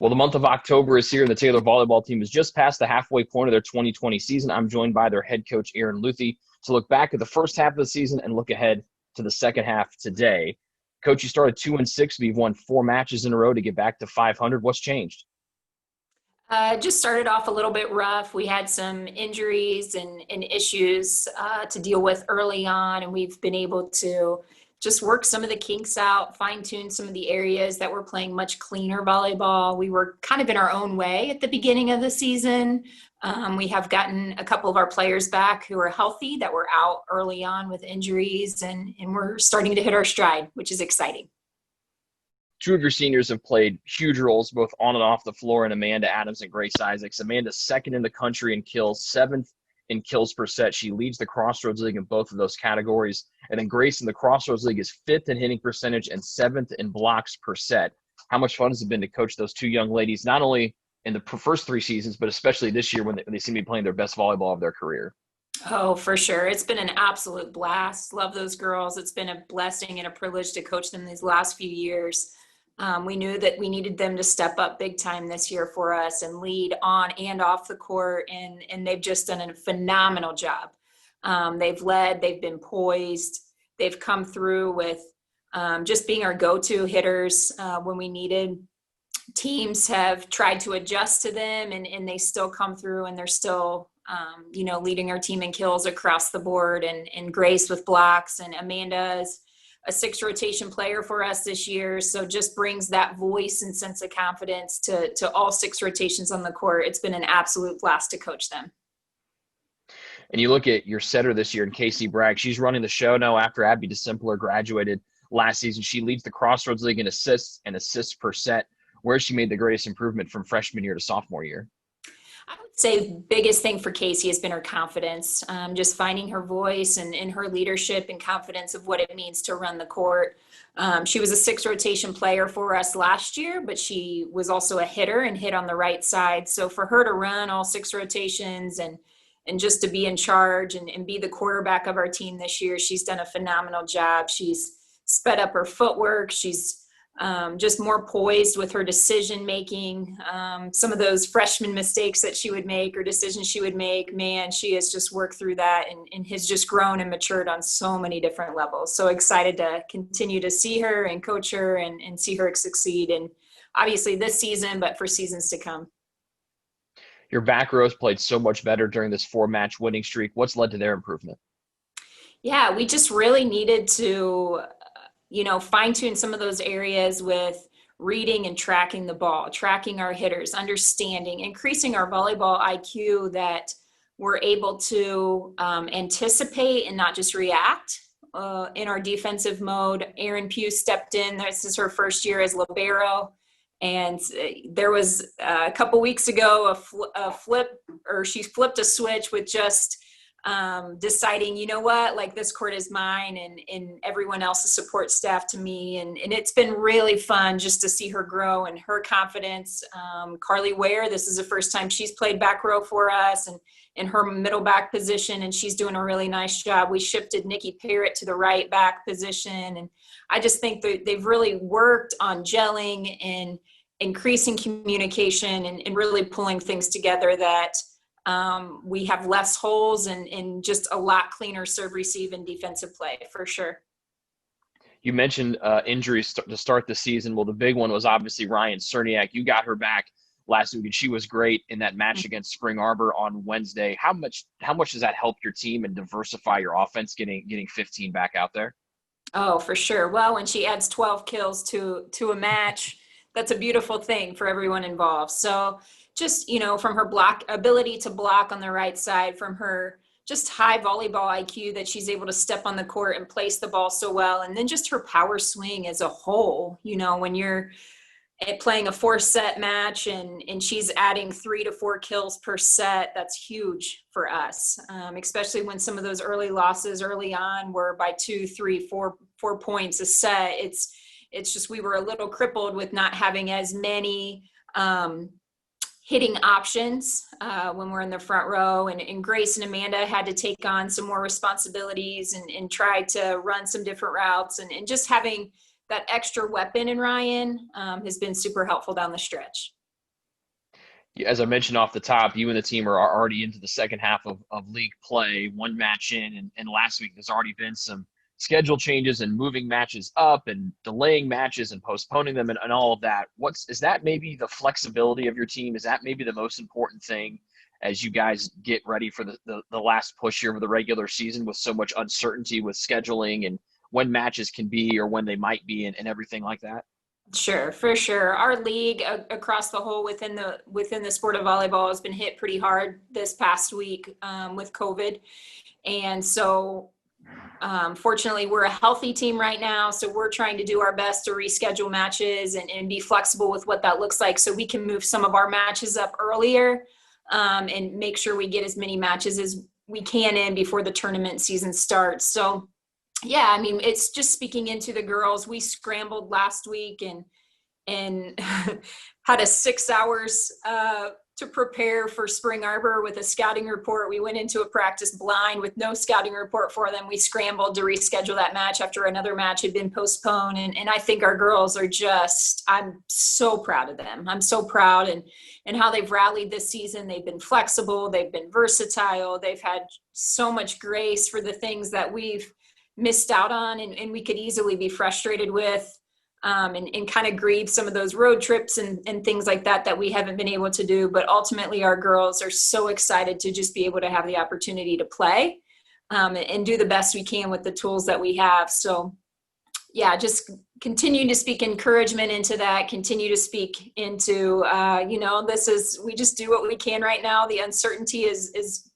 Well, the month of October is here, and the Taylor volleyball team is just past the halfway point of their 2020 season. I'm joined by their head coach, Erin Luthy, to look back at the first half of the season and look ahead to the second half today. Coach, you started 2-6, but you've won 4 matches in a row to get back to 500. What's changed? Just started off a little bit rough. We had some injuries and issues to deal with early on, and we've been able to just work some of the kinks out, fine-tune some of the areas that we're playing much cleaner volleyball. We were kind of in our own way at the beginning of the season. We have gotten a couple of our players back who are healthy that were out early on with injuries, and we're starting to hit our stride, which is exciting. 2 of your seniors have played huge roles both on and off the floor, and Amanda Adams and Grace Isaacs. Amanda's second in the country in kills, 7th in kills per set. She leads the Crossroads League in both of those categories. And then Grace in the Crossroads League is 5th in hitting percentage and 7th in blocks per set. How much fun has it been to coach those 2 young ladies, not only in the first 3 seasons, but especially this year when they seem to be playing their best volleyball of their career? Oh, for sure. It's been an absolute blast. Love those girls. It's been a blessing and a privilege to coach them these last few years. We knew that we needed them to step up big time this year for us and lead on and off the court, and they've just done a phenomenal job. They've led, they've been poised, they've come through with just being our go-to hitters when we needed. Teams have tried to adjust to them, and they still come through, and they're still leading our team in kills across the board, and Grace with blocks, and Amanda's a 6 rotation player for us this year. So just brings that voice and sense of confidence to all 6 rotations on the court. It's been an absolute blast to coach them. And you look at your setter this year in Casey Bragg. She's running the show now after Abby DeSimpler graduated last season. She leads the Crossroads League in assists and assists per set. Where she made the greatest improvement from freshman year to sophomore year? I would say the biggest thing for Casey has been her confidence, just finding her voice and her leadership and confidence of what it means to run the court. She was a 6 rotation player for us last year, but she was also a hitter and hit on the right side. So for her to run all 6 rotations and just to be in charge and be the quarterback of our team this year, she's done a phenomenal job. She's sped up her footwork. She's just more poised with her decision making. Some of those freshman mistakes that she would make or decisions she would make, man, she has just worked through that and has just grown and matured on so many different levels. So excited to continue to see her and coach her and see her succeed, and obviously this season, but for seasons to come. Your back rows played so much better during this 4-match winning streak. What's led to their improvement? Yeah, we just really needed to fine-tune some of those areas with reading and tracking the ball, tracking our hitters, understanding, increasing our volleyball IQ, that we're able to anticipate and not just react in our defensive mode. Erin Pugh stepped in. This is her first year as libero. And there was a couple weeks ago a flip, or she flipped a switch with just deciding, you know what, like, this court is mine, and everyone else's support staff to me. And it's been really fun just to see her grow and her confidence. Carly Ware, this is the first time she's played back row for us and in her middle back position, and she's doing a really nice job. We shifted Nikki Parrott to the right back position. And I just think that they've really worked on gelling and increasing communication and really pulling things together, that we have less holes and just a lot cleaner serve, receive, and defensive play for sure. You mentioned injuries to start the season. Well, the big one was obviously Ryan Cerniak. You got her back last week, and she was great in that match against Spring Arbor on Wednesday. How much does that help your team and diversify your offense, getting 15 back out there? Oh, for sure. Well, when she adds 12 kills to a match, that's a beautiful thing for everyone involved. So just, from her ability to block on the right side, from her just high volleyball IQ that she's able to step on the court and place the ball so well. And then just her power swing as a whole, when you're playing a 4-set match and she's adding 3 to 4 kills per set, that's huge for us. Especially when some of those early losses early on were by 2, 3, 4 points a set. It's just, we were a little crippled with not having as many hitting options when we're in the front row, and Grace and Amanda had to take on some more responsibilities and try to run some different routes, and just having that extra weapon in Ryan has been super helpful down the stretch. As I mentioned off the top, you and the team are already into the second half of league play, one match in, and last week there's already been some schedule changes and moving matches up and delaying matches and postponing them and all of that. Is that maybe the flexibility of your team? Is that maybe the most important thing as you guys get ready for the last push here of the regular season with so much uncertainty with scheduling and when matches can be or when they might be and everything like that? Sure, for sure. Our league across the whole within the sport of volleyball has been hit pretty hard this past week with COVID, and so fortunately we're a healthy team right now. So we're trying to do our best to reschedule matches and be flexible with what that looks like, so we can move some of our matches up earlier and make sure we get as many matches as we can in before the tournament season starts. So yeah, I mean, it's just speaking into the girls. We scrambled last week and had a 6 hours to prepare for Spring Arbor with a scouting report. We went into a practice blind with no scouting report for them. We scrambled to reschedule that match after another match had been postponed. And I think our girls are I'm so proud of them. I'm so proud and how they've rallied this season. They've been flexible. They've been versatile. They've had so much grace for the things that we've missed out on and we could easily be frustrated with and kind of grieve some of those road trips and things like that we haven't been able to do. But ultimately our girls are so excited to just be able to have the opportunity to play and do the best we can with the tools that we have. So yeah, just continue to speak encouragement into that, continue to speak into, we just do what we can right now. The uncertainty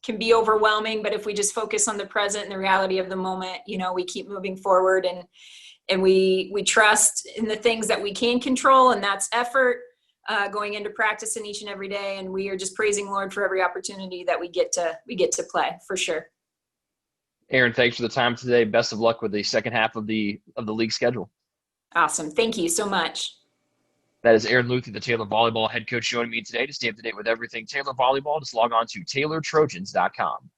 can be overwhelming, but if we just focus on the present and the reality of the moment, we keep moving forward and we trust in the things that we can control, and that's effort, going into practice in each and every day. And we are just praising Lord for every opportunity that we get to play, for sure. Erin, thanks for the time today. Best of luck with the second half of the league schedule. Awesome. Thank you so much. That is Erin Luthy, the Taylor Volleyball head coach, joining me today to stay up to date with everything Taylor Volleyball. Just log on to TaylorTrojans.com.